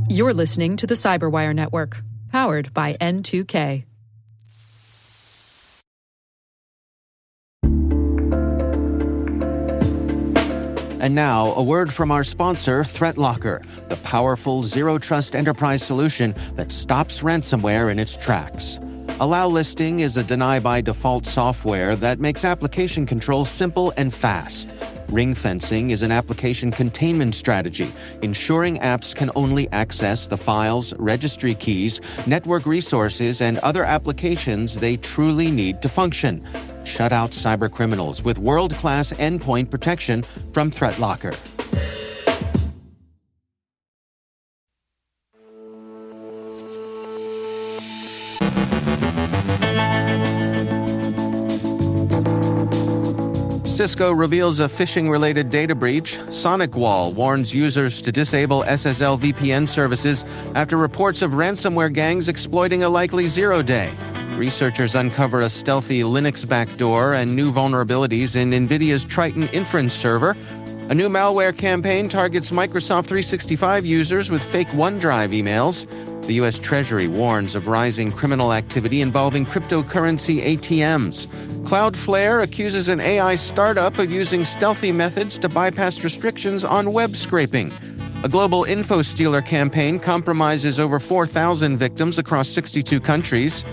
You're listening to the CyberWire Network, powered by N2K. And now, a word from our sponsor, ThreatLocker, the powerful zero-trust enterprise solution that stops ransomware in its tracks. Allow Listing is a deny-by-default software that makes application control simple and fast. Ring fencing is an application containment strategy, ensuring apps can only access the files, registry keys, network resources, and other applications they truly need to function. Shut out cybercriminals with world-class endpoint protection from ThreatLocker. Cisco reveals a phishing-related data breach. SonicWall warns users to disable SSL VPN services after reports of ransomware gangs exploiting a likely zero-day. Researchers uncover a stealthy Linux backdoor and new vulnerabilities in NVIDIA's Triton inference server. A new malware campaign targets Microsoft 365 users with fake OneDrive emails. The U.S. Treasury warns of rising criminal activity involving cryptocurrency ATMs. Cloudflare accuses an AI startup of using stealthy methods to bypass restrictions on web scraping. A global info stealer campaign compromises over 4,000 victims across 62 countries.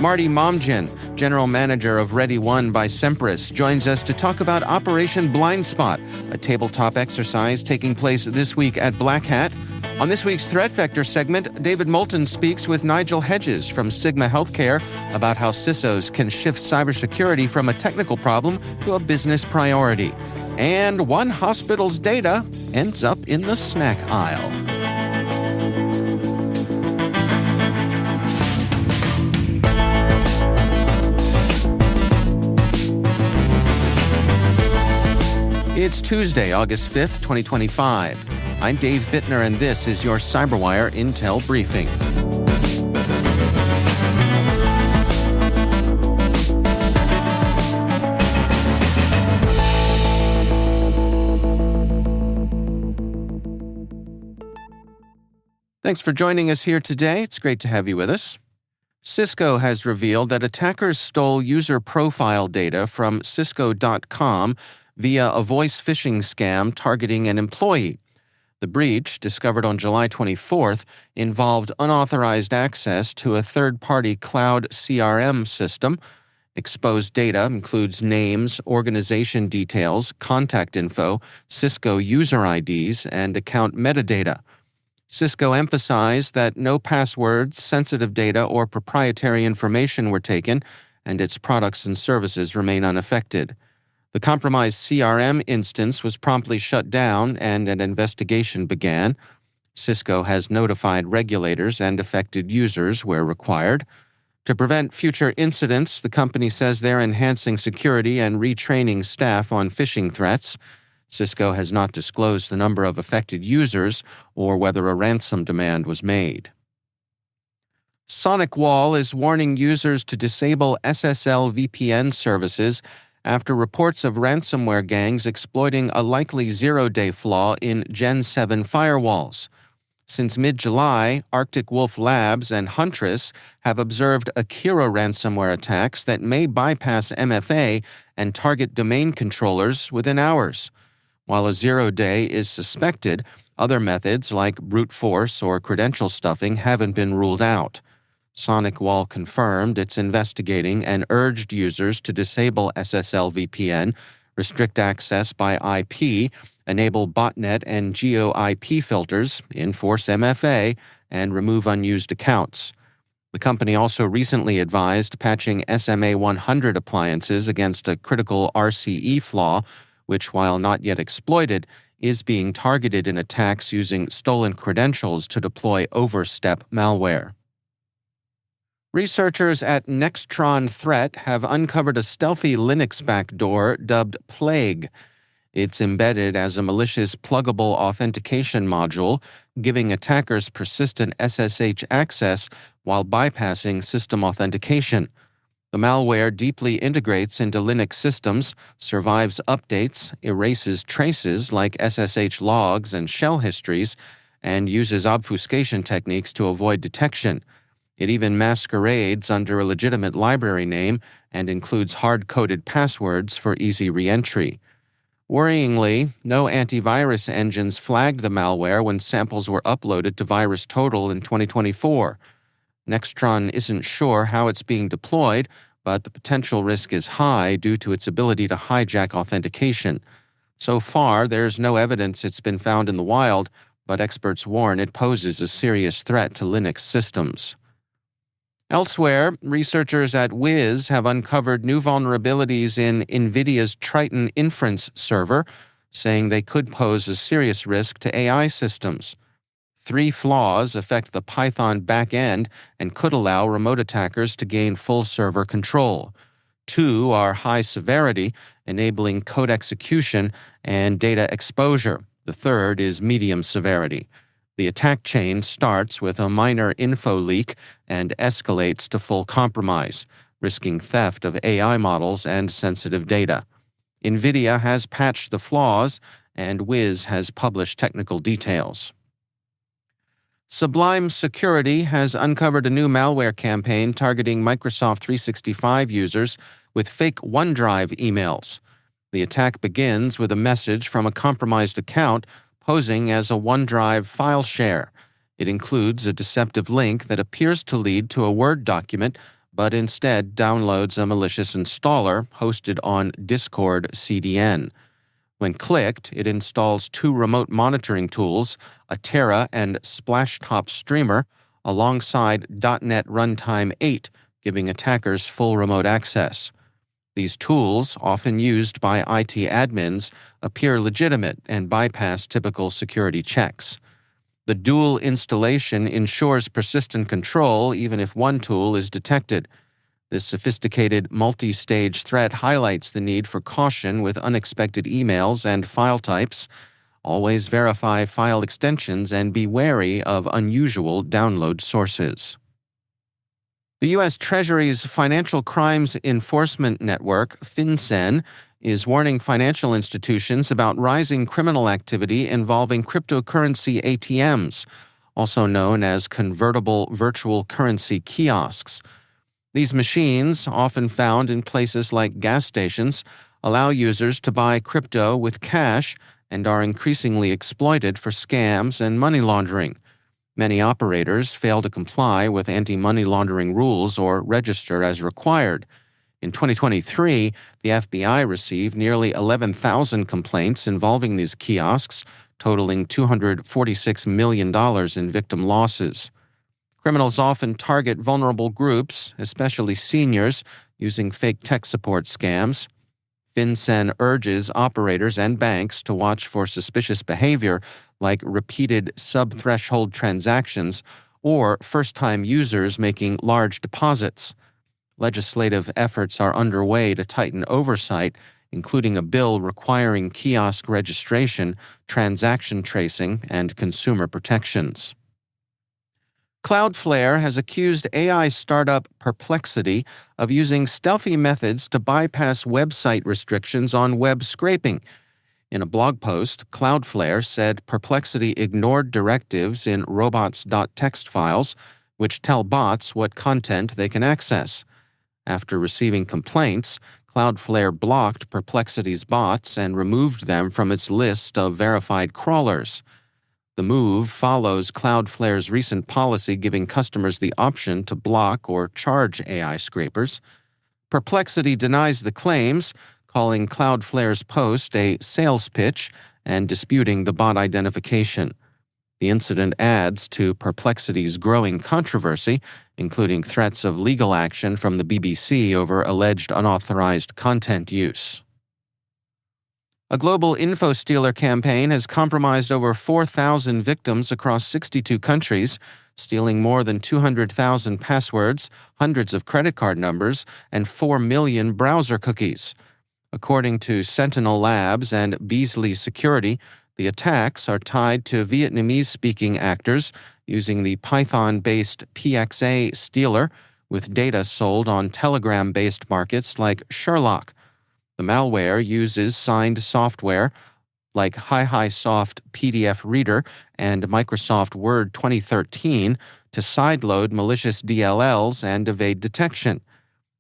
Marty Momjian, General Manager of Ready One by Sempris, joins us to talk about Operation Blindspot, a tabletop exercise taking place this week at Black Hat. On this week's Threat Vector segment, David Moulton speaks with Nigel Hedges from Sigma Healthcare about how CISOs can shift cybersecurity from a technical problem to a business priority. And one hospital's data ends up in the snack aisle. It's Tuesday, August 5th, 2025. I'm Dave Bittner, and this is your CyberWire Intel Briefing. Thanks for joining us here today. It's great to have you with us. Cisco has revealed that attackers stole user profile data from Cisco.com via a voice phishing scam targeting an employee. The breach, discovered on July 24th, involved unauthorized access to a third-party cloud CRM system. Exposed data includes names, organization details, contact info, Cisco user IDs, and account metadata. Cisco emphasized that no passwords, sensitive data, or proprietary information were taken, and its products and services remain unaffected. The compromised CRM instance was promptly shut down and an investigation began. Cisco has notified regulators and affected users where required. To prevent future incidents, the company says they're enhancing security and retraining staff on phishing threats. Cisco has not disclosed the number of affected users or whether a ransom demand was made. SonicWall is warning users to disable SSL VPN services after reports of ransomware gangs exploiting a likely zero-day flaw in Gen 7 firewalls. Since mid-July, Arctic Wolf Labs and Huntress have observed Akira ransomware attacks that may bypass MFA and target domain controllers within hours. While a zero-day is suspected, other methods like brute force or credential stuffing haven't been ruled out. SonicWall confirmed it's investigating and urged users to disable SSL VPN, restrict access by IP, enable botnet and geo-IP filters, enforce MFA, and remove unused accounts. The company also recently advised patching SMA 100 appliances against a critical RCE flaw, which, while not yet exploited, is being targeted in attacks using stolen credentials to deploy overstep malware. Researchers at Nextron Threat have uncovered a stealthy Linux backdoor dubbed Plague. It's embedded as a malicious pluggable authentication module, giving attackers persistent SSH access while bypassing system authentication. The malware deeply integrates into Linux systems, survives updates, erases traces like SSH logs and shell histories, and uses obfuscation techniques to avoid detection. It even masquerades under a legitimate library name and includes hard-coded passwords for easy re-entry. Worryingly, no antivirus engines flagged the malware when samples were uploaded to VirusTotal in 2024. Nextron isn't sure how it's being deployed, but the potential risk is high due to its ability to hijack authentication. So far, there's no evidence it's been found in the wild, but experts warn it poses a serious threat to Linux systems. Elsewhere, researchers at Wiz have uncovered new vulnerabilities in NVIDIA's Triton inference server, saying they could pose a serious risk to AI systems. 3 flaws affect the Python backend and could allow remote attackers to gain full server control. 2 are high severity, enabling code execution and data exposure. The third is medium severity. The attack chain starts with a minor info leak and escalates to full compromise, risking theft of AI models and sensitive data. NVIDIA has patched the flaws, and Wiz has published technical details. Sublime Security has uncovered a new malware campaign targeting Microsoft 365 users with fake OneDrive emails. The attack begins with a message from a compromised account posing as a OneDrive file share. It includes a deceptive link that appears to lead to a Word document, but instead downloads a malicious installer hosted on Discord CDN. When clicked, it installs 2 remote monitoring tools, a Terra and Splashtop streamer, alongside .NET Runtime 8, giving attackers full remote access. These tools, often used by IT admins, appear legitimate and bypass typical security checks. The dual installation ensures persistent control even if one tool is detected. This sophisticated multi-stage threat highlights the need for caution with unexpected emails and file types. Always verify file extensions and be wary of unusual download sources. The U.S. Treasury's Financial Crimes Enforcement Network, FinCEN, is warning financial institutions about rising criminal activity involving cryptocurrency ATMs, also known as convertible virtual currency kiosks. These machines, often found in places like gas stations, allow users to buy crypto with cash and are increasingly exploited for scams and money laundering. Many operators fail to comply with anti-money laundering rules or register as required. In 2023, the FBI received nearly 11,000 complaints involving these kiosks, totaling $246 million in victim losses. Criminals often target vulnerable groups, especially seniors, using fake tech support scams. FinCEN urges operators and banks to watch for suspicious behavior like repeated sub-threshold transactions or first-time users making large deposits. Legislative efforts are underway to tighten oversight, including a bill requiring kiosk registration, transaction tracing, and consumer protections. Cloudflare has accused AI startup Perplexity of using stealthy methods to bypass website restrictions on web scraping. In a blog post, Cloudflare said Perplexity ignored directives in robots.txt files, which tell bots what content they can access. After receiving complaints, Cloudflare blocked Perplexity's bots and removed them from its list of verified crawlers. The move follows Cloudflare's recent policy giving customers the option to block or charge AI scrapers. Perplexity denies the claims, calling Cloudflare's post a sales pitch and disputing the bot identification. The incident adds to Perplexity's growing controversy, including threats of legal action from the BBC over alleged unauthorized content use. A global info-stealer campaign has compromised over 4,000 victims across 62 countries, stealing more than 200,000 passwords, hundreds of credit card numbers, and 4 million browser cookies. According to Sentinel Labs and Beasley Security, the attacks are tied to Vietnamese-speaking actors using the Python-based PXA stealer, with data sold on Telegram-based markets like Sherlock. The malware uses signed software, like HiHiSoft PDF Reader and Microsoft Word 2013, to sideload malicious DLLs and evade detection.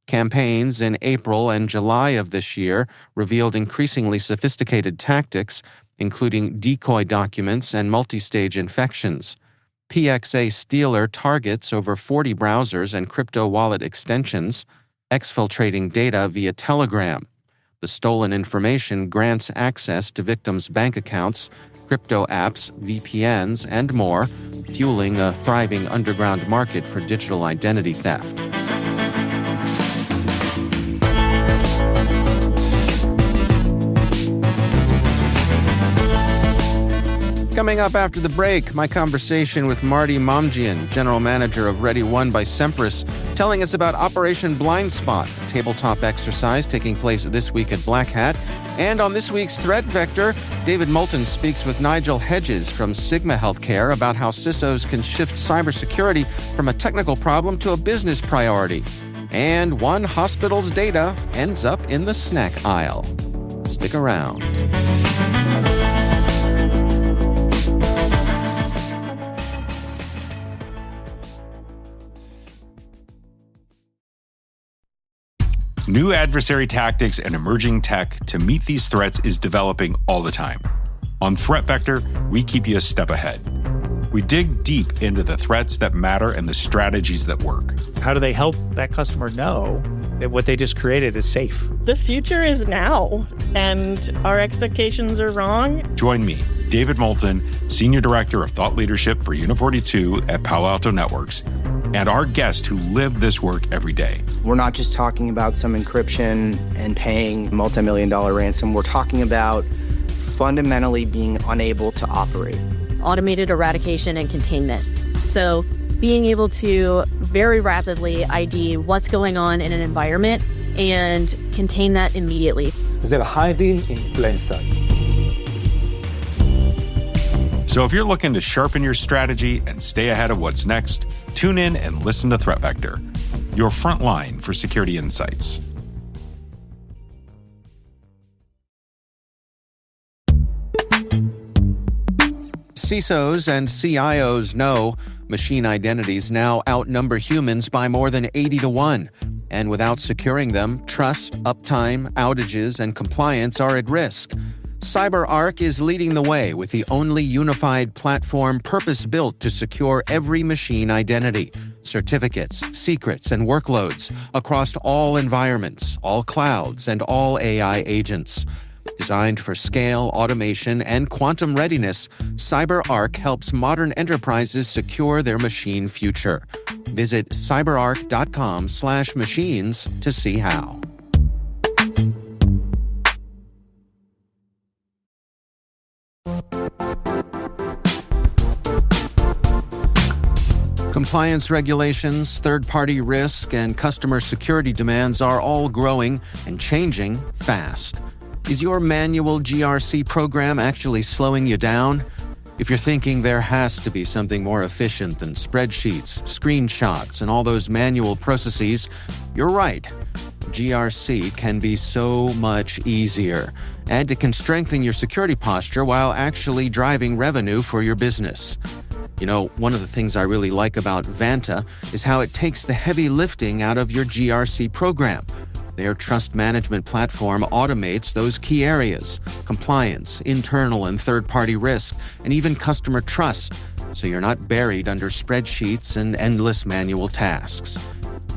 Campaigns in April and July of this year revealed increasingly sophisticated tactics, including decoy documents and multi-stage infections. PXA Stealer targets over 40 browsers and crypto wallet extensions, exfiltrating data via Telegram. The stolen information grants access to victims' bank accounts, crypto apps, VPNs, and more, fueling a thriving underground market for digital identity theft. Coming up after the break, my conversation with Marty Momjian, General Manager of Ready One by Sempris, telling us about Operation Blind Spot, a tabletop exercise taking place this week at Black Hat. And on this week's Threat Vector, David Moulton speaks with Nigel Hedges from Sigma Healthcare about how CISOs can shift cybersecurity from a technical problem to a business priority. And one hospital's data ends up in the snack aisle. Stick around. New adversary tactics and emerging tech to meet these threats is developing all the time. On Threat Vector, we keep you a step ahead. We dig deep into the threats that matter and the strategies that work. How do they help that customer know that what they just created is safe? The future is now, and our expectations are wrong. Join me, David Moulton, Senior Director of Thought Leadership for Uni42 at Palo Alto Networks, and our guests who live this work every day. We're not just talking about some encryption and paying multi-million-dollar ransom. We're talking about fundamentally being unable to operate. Automated eradication and containment. So being able to very rapidly ID what's going on in an environment and contain that immediately. They're hiding in plain sight. So if you're looking to sharpen your strategy and stay ahead of what's next, tune in and listen to Threat Vector, your front line for security insights. CISOs and CIOs know machine identities now outnumber humans by more than 80-1. And without securing them, trust, uptime, outages, and compliance are at risk. CyberArk is leading the way with the only unified platform purpose-built to secure every machine identity, certificates, secrets, and workloads across all environments, all clouds, and all AI agents. Designed for scale, automation, and quantum readiness, CyberArk helps modern enterprises secure their machine future. Visit cyberark.com/machines to see how. Compliance regulations, third-party risk, and customer security demands are all growing and changing fast. Is your manual GRC program actually slowing you down? If you're thinking there has to be something more efficient than spreadsheets, screenshots, and all those manual processes, you're right. GRC can be so much easier, and it can strengthen your security posture while actually driving revenue for your business. You know, one of the things I really like about Vanta is how it takes the heavy lifting out of your GRC program. Their trust management platform automates those key areas: compliance, internal and third-party risk, and even customer trust, so you're not buried under spreadsheets and endless manual tasks.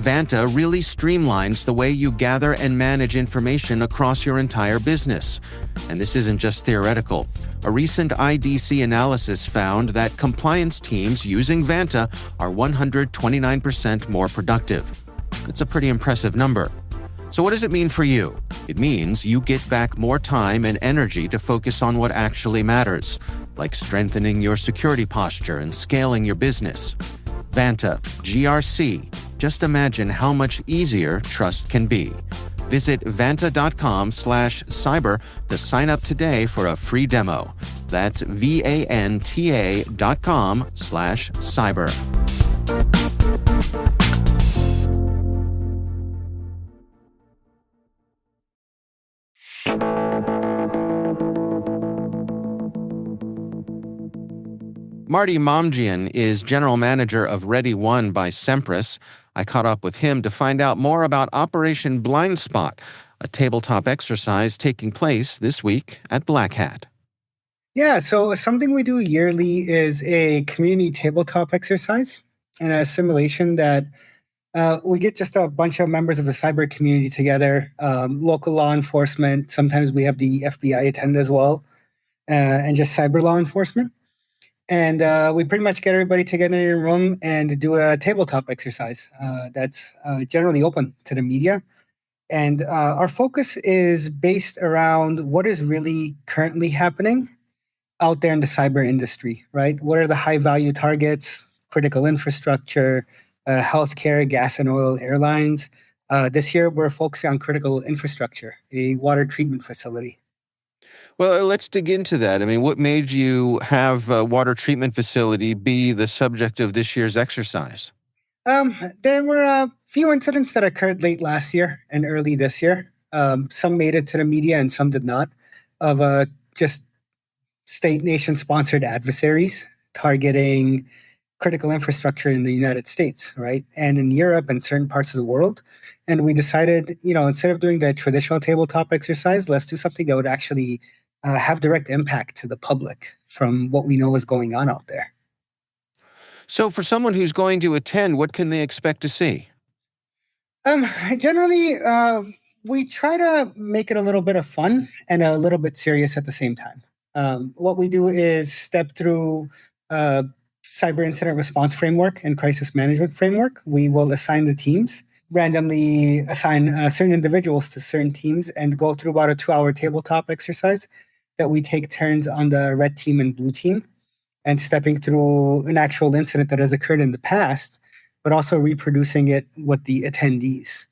Vanta really streamlines the way you gather and manage information across your entire business. And this isn't just theoretical. A recent IDC analysis found that compliance teams using Vanta are 129% more productive. It's a pretty impressive number. So what does it mean for you? It means you get back more time and energy to focus on what actually matters, like strengthening your security posture and scaling your business. Vanta, GRC. Just imagine how much easier trust can be. Visit vanta.com/cyber to sign up today for a free demo. That's vanta.com/cyber. Marty Momjian is general manager of Ready One by Sempris. I caught up with him to find out more about Operation Blind Spot, a tabletop exercise taking place this week at Black Hat. Yeah, so something we do yearly is a community tabletop exercise and a simulation that we get just a bunch of members of the cyber community together, local law enforcement. Sometimes we have the FBI attend as well, and just cyber law enforcement. And we pretty much get everybody together in a room and do a tabletop exercise that's generally open to the media. And our focus is based around what is really currently happening out there in the cyber industry, right? What are the high value targets, critical infrastructure, healthcare, gas and oil, airlines. This year, we're focusing on critical infrastructure, a water treatment facility. Well, let's dig into that. I mean, what made you have a water treatment facility be the subject of this year's exercise? There were a few incidents that occurred late last year and early this year. Some made it to the media and some did not, of just state nation-sponsored adversaries targeting critical infrastructure in the United States, right? And in Europe and certain parts of the world. And we decided, instead of doing the traditional tabletop exercise, let's do something that would actually have direct impact to the public from what we know is going on out there. So for someone who's going to attend, what can they expect to see? Generally, we try to make it a little bit of fun and a little bit serious at the same time. What we do is step through cyber incident response framework and crisis management framework. We will assign the teams, randomly assign certain individuals to certain teams, and go through about a 2-hour tabletop exercise that we take turns on the red team and blue team, and stepping through an actual incident that has occurred in the past, but also reproducing it with the attendees.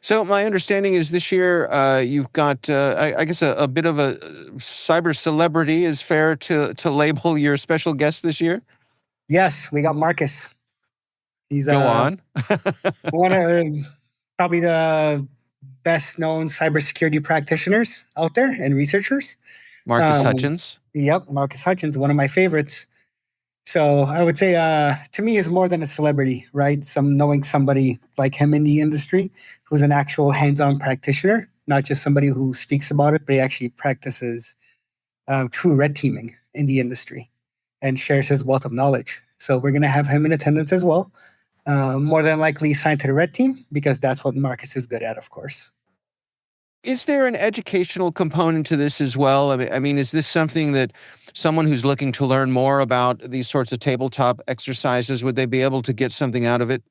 So my understanding is this year you've got, I guess, a bit of a cyber celebrity is fair to label your special guest this year? Yes, we got Marcus. He's Go on. one of probably the best-known cybersecurity practitioners out there and researchers. Marcus Hutchins. Yep, Marcus Hutchins, one of my favorites. So I would say, to me, is more than a celebrity, right? Knowing somebody like him in the industry who's an actual hands-on practitioner, not just somebody who speaks about it, but he actually practices true red teaming in the industry and shares his wealth of knowledge. So we're going to have him in attendance as well. More than likely assigned to the red team because that's what Marcus is good at, of course. Is there an educational component to this as well? I mean, is this something that someone who's looking to learn more about these sorts of tabletop exercises, would they be able to get something out of it?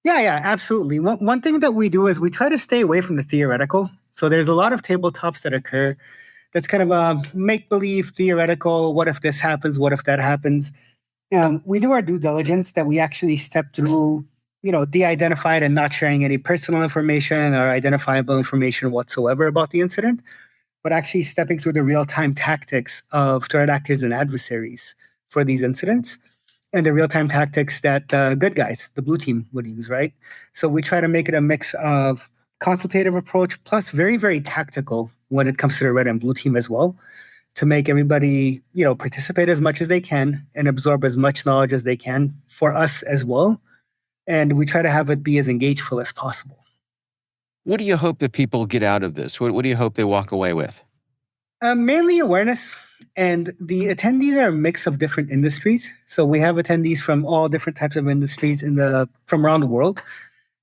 Yeah, absolutely. One thing that we do is we try to stay away from the theoretical. So there's a lot of tabletops that occur that's kind of a make-believe, theoretical, what if this happens, what if that happens. We do our due diligence that we actually step through, de-identified and not sharing any personal information or identifiable information whatsoever about the incident, but actually stepping through the real-time tactics of threat actors and adversaries for these incidents and the real-time tactics that good guys, the blue team, would use, right? So we try to make it a mix of consultative approach plus very, very tactical when it comes to the red and blue team as well, to make everybody, participate as much as they can and absorb as much knowledge as they can for us as well. And we try to have it be as engageful as possible. What do you hope that people get out of this? What do you hope they walk away with? Mainly awareness. And the attendees are a mix of different industries. So we have attendees from all different types of industries from around the world.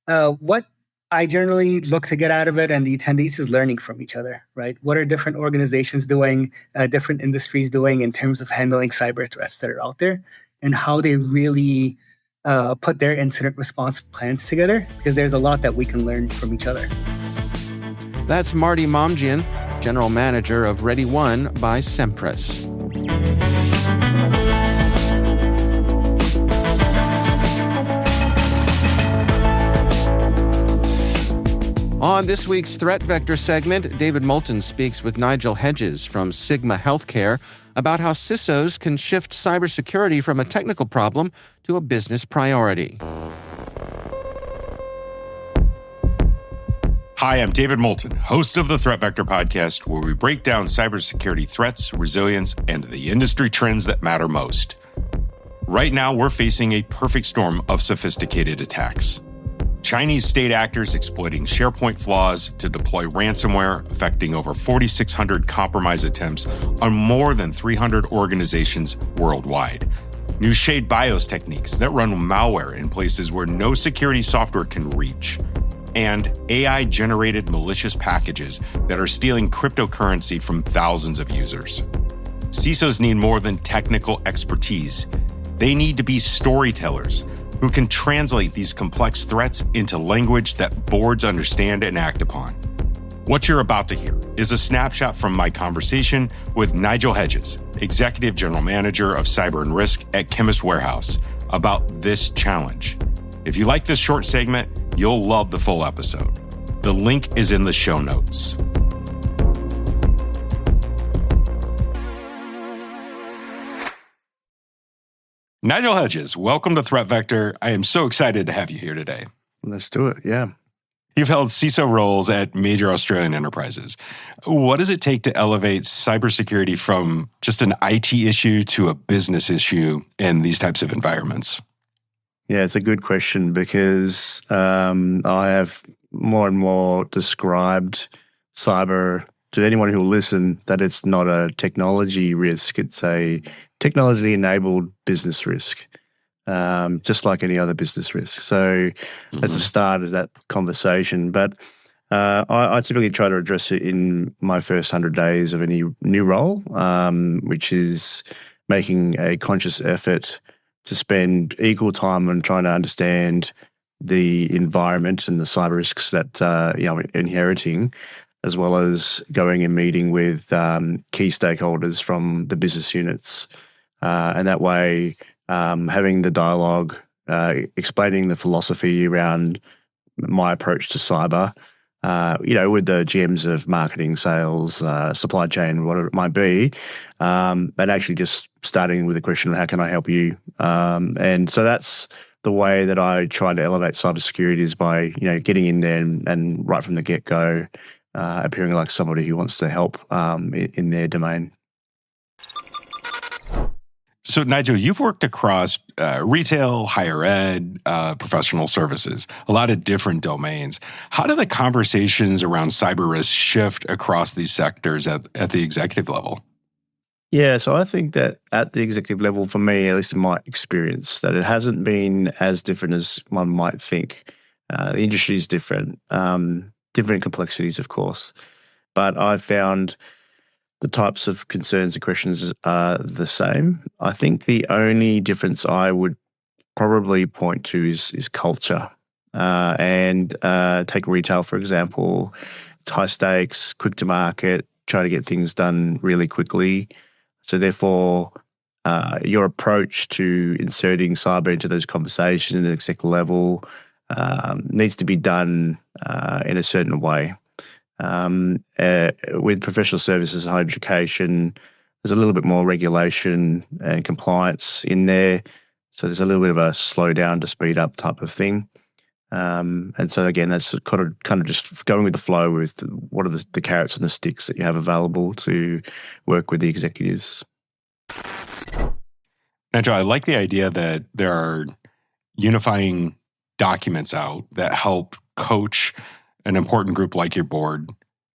What I generally look to get out of it and the attendees is learning from each other, right? What are different organizations doing, different industries doing in terms of handling cyber threats that are out there and how they really put their incident response plans together, because there's a lot that we can learn from each other. That's Marty Momjian, General Manager of Ready One by Sempris. On this week's Threat Vector segment, David Moulton speaks with Nigel Hedges from Sigma Healthcare about how CISOs can shift cybersecurity from a technical problem to a business priority. Hi, I'm David Moulton, host of the Threat Vector podcast, where we break down cybersecurity threats, resilience, and the industry trends that matter most. Right now, we're facing a perfect storm of sophisticated attacks. Chinese state actors exploiting SharePoint flaws to deploy ransomware, affecting over 4,600 compromise attempts on more than 300 organizations worldwide. New shade BIOS techniques that run malware in places where no security software can reach. And AI-generated malicious packages that are stealing cryptocurrency from thousands of users. CISOs need more than technical expertise. They need to be storytellers who can translate these complex threats into language that boards understand and act upon. What you're about to hear is a snapshot from my conversation with Nigel Hedges, Executive General Manager of Cyber and Risk at Chemist Warehouse, about this challenge. If you like this short segment, you'll love the full episode. The link is in the show notes. Nigel Hedges, welcome to Threat Vector. I am so excited to have you here today. Let's do it, yeah. You've held CISO roles at major Australian enterprises. What does it take to elevate cybersecurity from just an IT issue to a business issue in these types of environments? Yeah, it's a good question because I have more and more described cyber to anyone who will listen that it's not a technology risk, it's a technology-enabled business risk, just like any other business risk. So as a start of that conversation, but I typically try to address it in my first 100 days of any new role, which is making a conscious effort to spend equal time on trying to understand the environment and the cyber risks that I'm inheriting, as well as going and meeting with key stakeholders from the business units. And that way, having the dialogue, explaining the philosophy around my approach to cyber, with the GMs of marketing, sales, supply chain, whatever it might be, and actually just starting with the question of how can I help you? And so that's the way that I try to elevate cybersecurity is by, getting in there and right from the get-go, appearing like somebody who wants to help in their domain. So, Nigel, you've worked across retail, higher ed, professional services, a lot of different domains. How do the conversations around cyber risk shift across these sectors at the executive level? Yeah, so I think that at the executive level, for me, at least in my experience, that it hasn't been as different as one might think. The industry is different, different complexities, of course. But I've found the types of concerns and questions are the same. I think the only difference I would probably point to is culture. And take retail, for example. It's high stakes, quick to market, try to get things done really quickly. So therefore, your approach to inserting cyber into those conversations at exec level needs to be done in a certain way. With professional services and higher education, there's a little bit more regulation and compliance in there. So there's a little bit of a slow down to speed up type of thing. And so again, that's kind of just going with the flow with what are the carrots and the sticks that you have available to work with the executives. Nigel, I like the idea that there are unifying documents out that help coach an important group like your board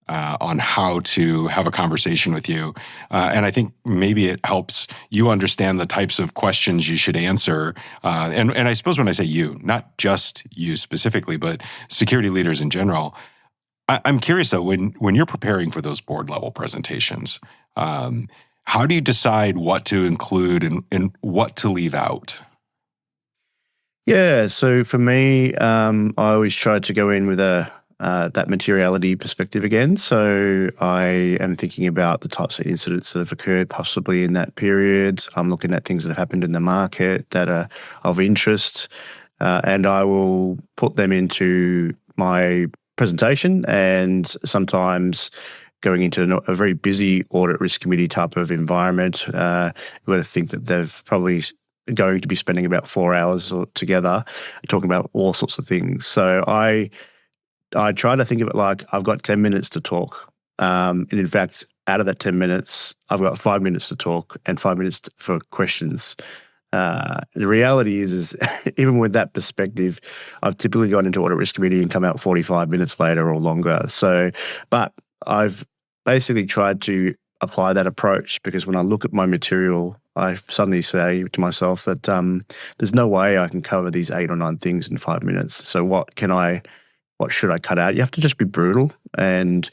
on how to have a conversation with you. And I think maybe it helps you understand the types of questions you should answer. And I suppose when I say you, not just you specifically, but security leaders in general, I'm curious though, when you're preparing for those board level presentations, how do you decide what to include and what to leave out? Yeah, so for me, I always try to go in with that materiality perspective again. So I am thinking about the types of incidents that have occurred possibly in that period. I'm looking at things that have happened in the market that are of interest, and I will put them into my presentation. And sometimes going into a very busy audit risk committee type of environment, you've got to think that they've probably going to be spending about 4 hours together talking about all sorts of things. So I I try to think of it like I've got 10 minutes to talk. And in fact, out of that 10 minutes, I've got 5 minutes to talk and 5 minutes for questions. The reality is even with that perspective, I've typically gone into audit risk committee and come out 45 minutes later or longer. So, but I've basically tried to apply that approach because when I look at my material, I suddenly say to myself that there's no way I can cover these 8 or 9 things in 5 minutes. So what should I cut out? You have to just be brutal and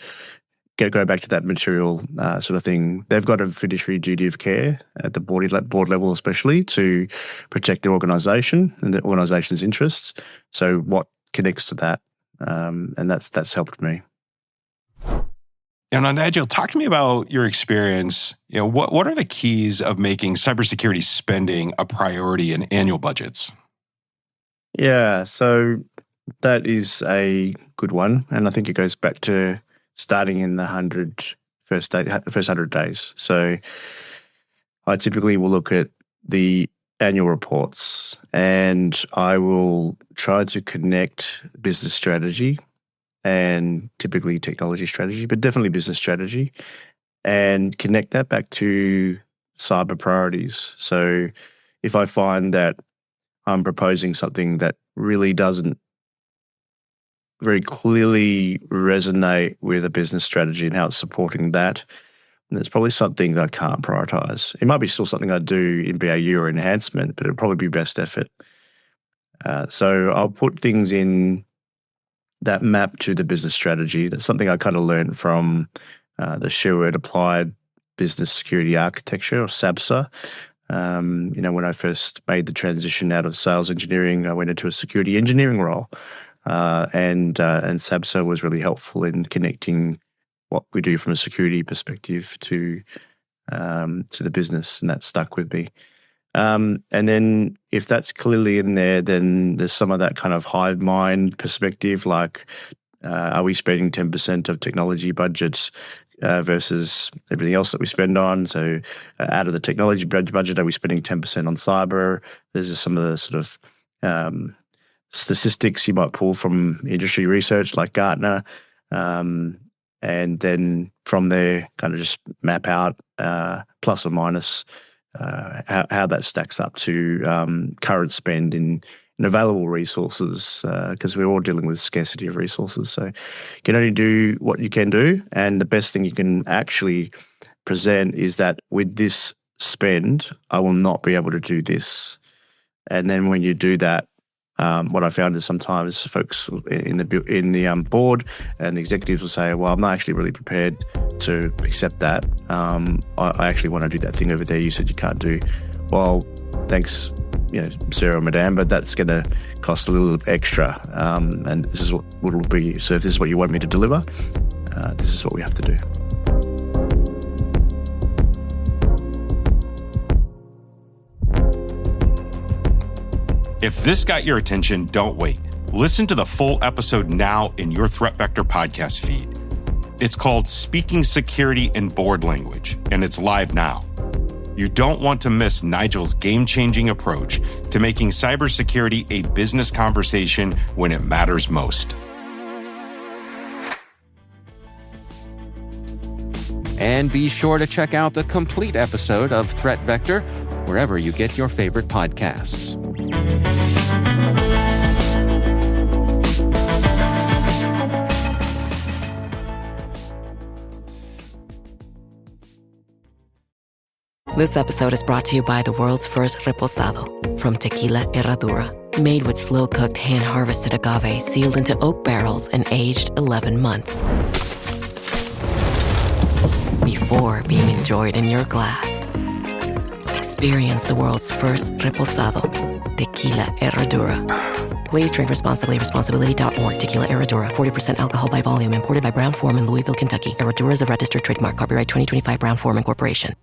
go back to that material sort of thing. They've got a fiduciary duty of care at the board level especially to protect the organisation and the organisation's interests. So what connects to that? And that's helped me. And now, Nigel, talk to me about your experience. What are the keys of making cybersecurity spending a priority in annual budgets? Yeah, so that is a good one. And I think it goes back to starting in the first 100 days. So I typically will look at the annual reports and I will try to connect business strategy and typically technology strategy, but definitely business strategy, and connect that back to cyber priorities. So if I find that I'm proposing something that really doesn't very clearly resonate with a business strategy and how it's supporting that, and it's probably something that I can't prioritize. It might be still something I do in BAU or enhancement, but it'll probably be best effort. So I'll put things in that map to the business strategy. That's something I kind of learned from the Sherwood Applied Business Security Architecture, or SABSA. When I first made the transition out of sales engineering, I went into a security engineering role. And SABSA was really helpful in connecting what we do from a security perspective to the business, and that stuck with me. And then if that's clearly in there, then there's some of that kind of hive mind perspective, like are we spending 10% of technology budgets versus everything else that we spend on? So out of the technology budget, are we spending 10% on cyber? There's just some of the sort of statistics you might pull from industry research like Gartner. And then from there, kind of just map out plus or minus how that stacks up to current spend in available resources, because we're all dealing with scarcity of resources. So you can only do what you can do, and the best thing you can actually present is that with this spend, I will not be able to do this. And then when you do that, what I found is sometimes folks in the board and the executives will say, well, I'm not actually really prepared to accept that. I actually want to do that thing over there you said you can't do. Well, thanks, sir or madam, but that's going to cost a little extra. And this is what will be. So if this is what you want me to deliver, this is what we have to do. If this got your attention, don't wait. Listen to the full episode now in your Threat Vector podcast feed. It's called Speaking Security in Board Language, and it's live now. You don't want to miss Nigel's game-changing approach to making cybersecurity a business conversation when it matters most. And be sure to check out the complete episode of Threat Vector wherever you get your favorite podcasts. This episode is brought to you by the world's first reposado from Tequila Herradura. Made with slow-cooked, hand-harvested agave sealed into oak barrels and aged 11 months. Before being enjoyed in your glass. Experience the world's first reposado, Tequila Herradura. Please drink responsibly. Responsibility.org. Tequila Herradura. 40% alcohol by volume. Imported by Brown-Forman, Louisville, Kentucky. Herradura is a registered trademark. Copyright 2025 Brown-Forman Corporation.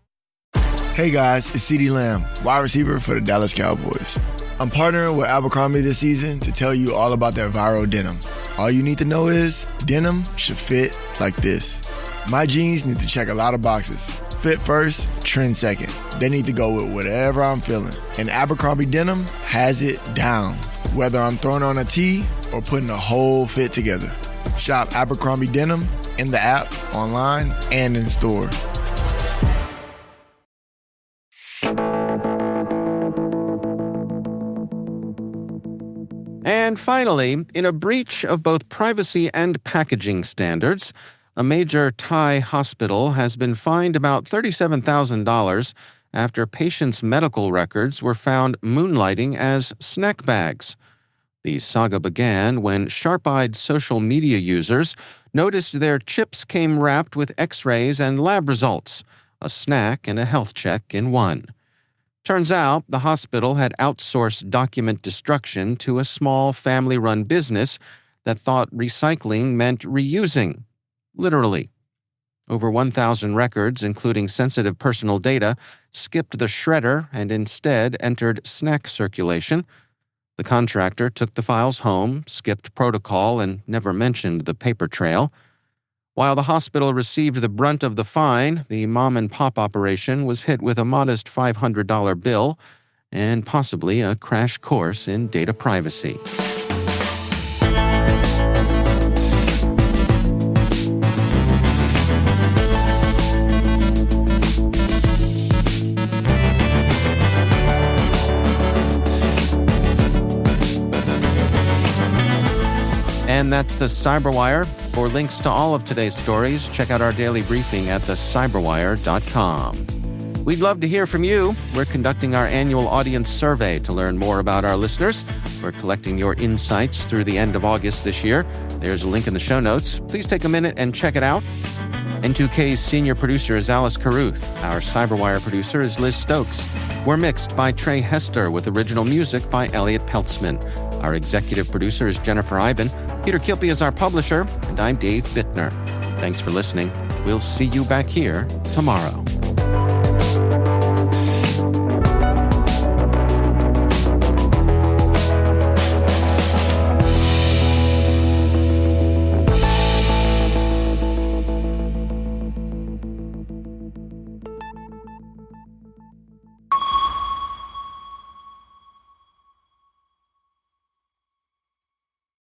Hey guys, it's CeeDee Lamb, wide receiver for the Dallas Cowboys. I'm partnering with Abercrombie this season to tell you all about their viral denim. All you need to know is denim should fit like this. My jeans need to check a lot of boxes. Fit first, trend second. They need to go with whatever I'm feeling. And Abercrombie denim has it down, whether I'm throwing on a tee or putting a whole fit together. Shop Abercrombie Denim in the app, online, and in store. And finally, in a breach of both privacy and packaging standards, a major Thai hospital has been fined about $37,000 after patients' medical records were found moonlighting as snack bags. The saga began when sharp-eyed social media users noticed their chips came wrapped with X-rays and lab results, a snack and a health check in one. Turns out the hospital had outsourced document destruction to a small family-run business that thought recycling meant reusing, literally. Over 1,000 records, including sensitive personal data, skipped the shredder and instead entered snack circulation. The contractor took the files home, skipped protocol, and never mentioned the paper trail. While the hospital received the brunt of the fine, the mom-and-pop operation was hit with a modest $500 bill and possibly a crash course in data privacy. And that's the CyberWire. For links to all of today's stories, check out our daily briefing at thecyberwire.com. We'd love to hear from you. We're conducting our annual audience survey to learn more about our listeners. We're collecting your insights through the end of August this year. There's a link in the show notes. Please take a minute and check it out. N2K's senior producer is Alice Carruth. Our CyberWire producer is Liz Stokes. We're mixed by Trey Hester with original music by Elliot Peltzman. Our executive producer is Jennifer Iben. Peter Kilpie is our publisher, and I'm Dave Bittner. Thanks for listening. We'll see you back here tomorrow.